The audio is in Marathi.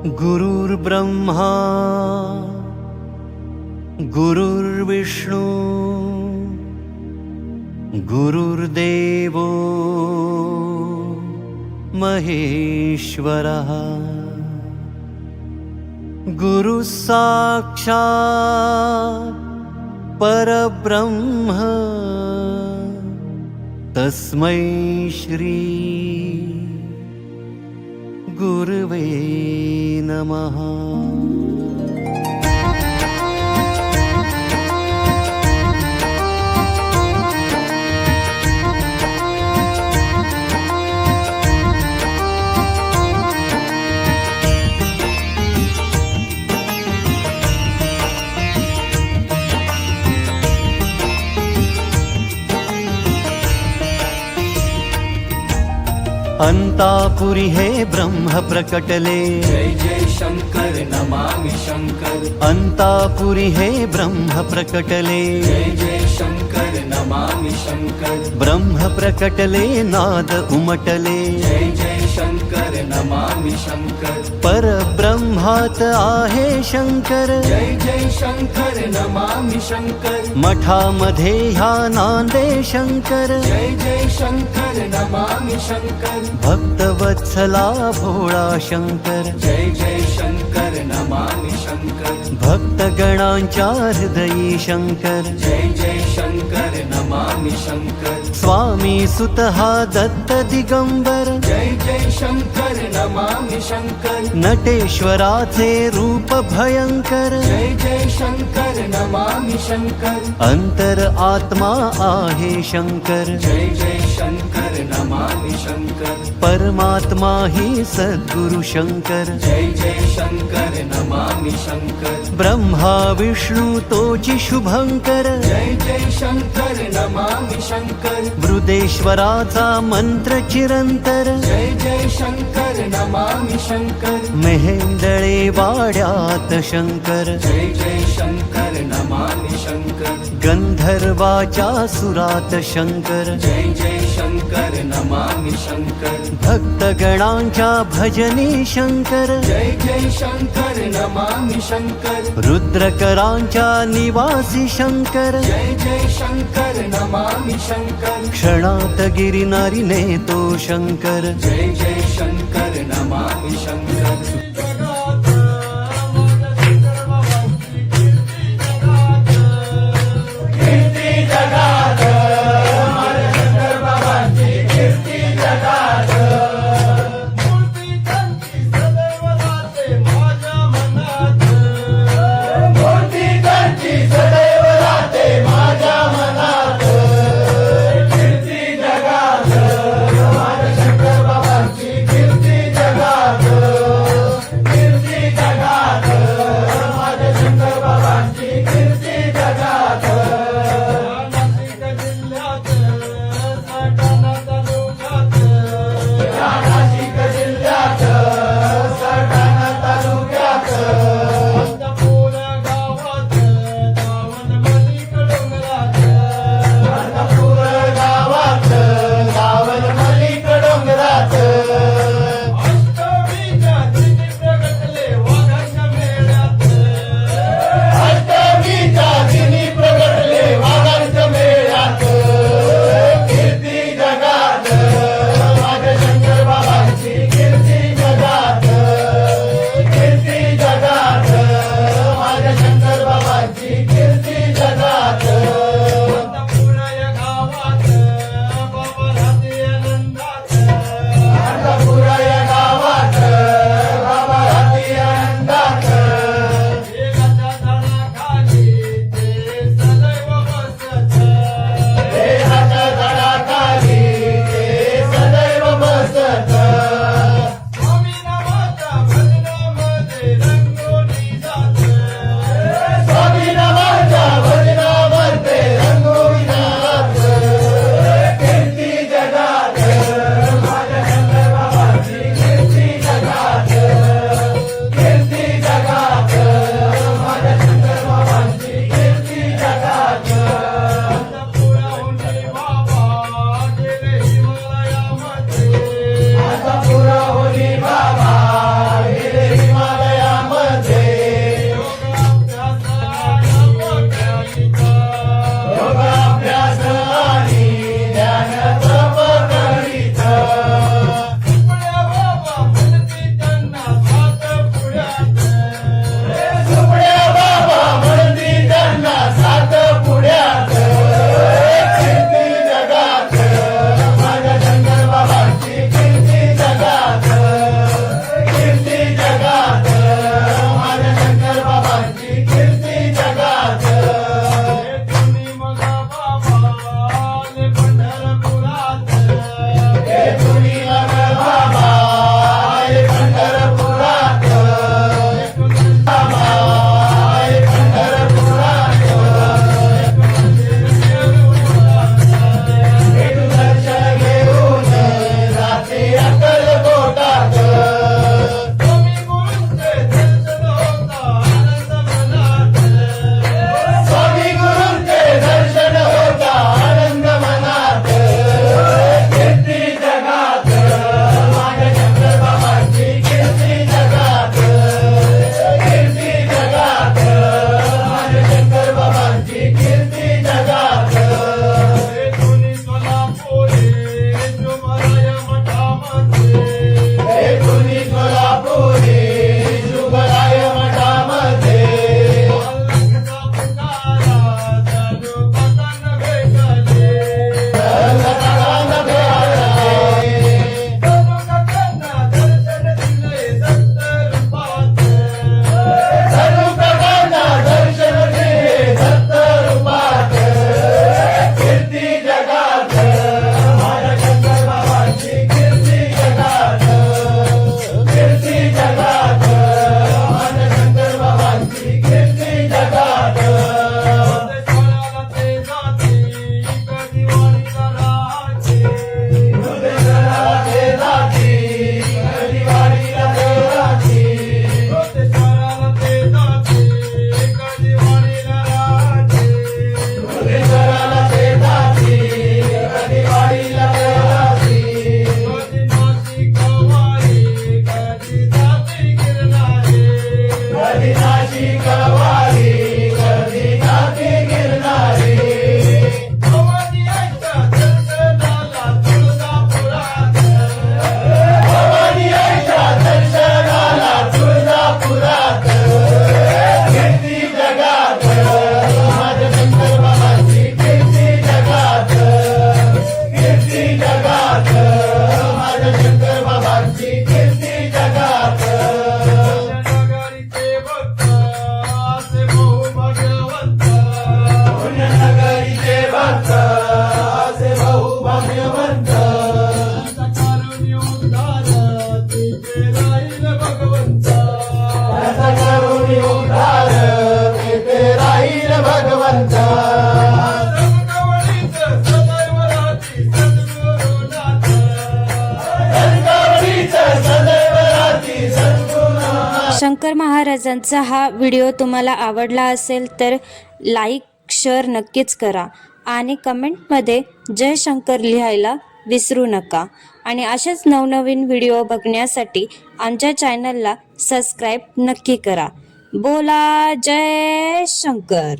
गुरुर्ब्रह्मा गुरुर्विष्णू गुरुर्देवो महेश्वरः गुरुः साक्षात् परब्रह्म तस्मै श्री गुरुवे नमः। अंतापुरी हे ब्रह्म प्रकटले, जय जय शंकर नमामि शंकर। अंतापुरी हे ब्रह्म प्रकटले, जय जय शंकर नमामि शंकर। ब्रह्म प्रकटले नाद उमटले, जय जय शंकर नमामि शंकर। परब्रह्मात आहे शंकर, जय जय शंकर नमामि शंकर। मठामध्ये ह्या नांदे शंकर, जय जय शंकर नमामि शंकर। भक्तवत्सला भोळा शंकर, जय जय शंकर नमामि शंकर। भक्तगणांच्या हृदयी शंकर, जय जय शंकर नमामि शंकर। स्वामी सुतः दत्त दिगंबर, जय जय शंकर नमामि शंकर। नटेश्वराचे रूप भयंकर, जय जय शंकर नमामि शंकर। अंतर आत्मा आहे शंकर, जय जय शंकर नमामि शंकर। परमात्मा ही सद्गुरु शंकर, जय जय शंकर नमामि शंकर। ब्रह्मा विष्णू तोची शुभंकर, जय जय शंकर नमामि शंकर। मृदेश्वराचा मंत्र चिरंतर, जय जय शंकर नमामि शंकर। मेहेंदळे वाड्यात शंकर, जय जय शंकर नमामि शंकर। गंधर्वाच्या सुरात शंकर, जय जय शंकर नमामि शंकर। भक्तगणांच्या भजनी शंकर, जय जय शंकर नमामि शंकर। रुद्रकरांच्या निवासी शंकर, जय जय शंकर नमामि शंकर। क्षणात गिरिनारी नेतो शंकर, जय जय शंकर नमामि शंकर। शंकर महाराजांचा हा व्हिडिओ तुम्हाला आवडला असेल तर लाईक शेअर नक्कीच करा आणि कमेंटमध्ये जय शंकर लिहायला विसरू नका. आणि असेच नवनवीन व्हिडिओ बघण्यासाठी आमच्या चॅनलला सबस्क्राईब नक्की करा. बोला जय शंकर.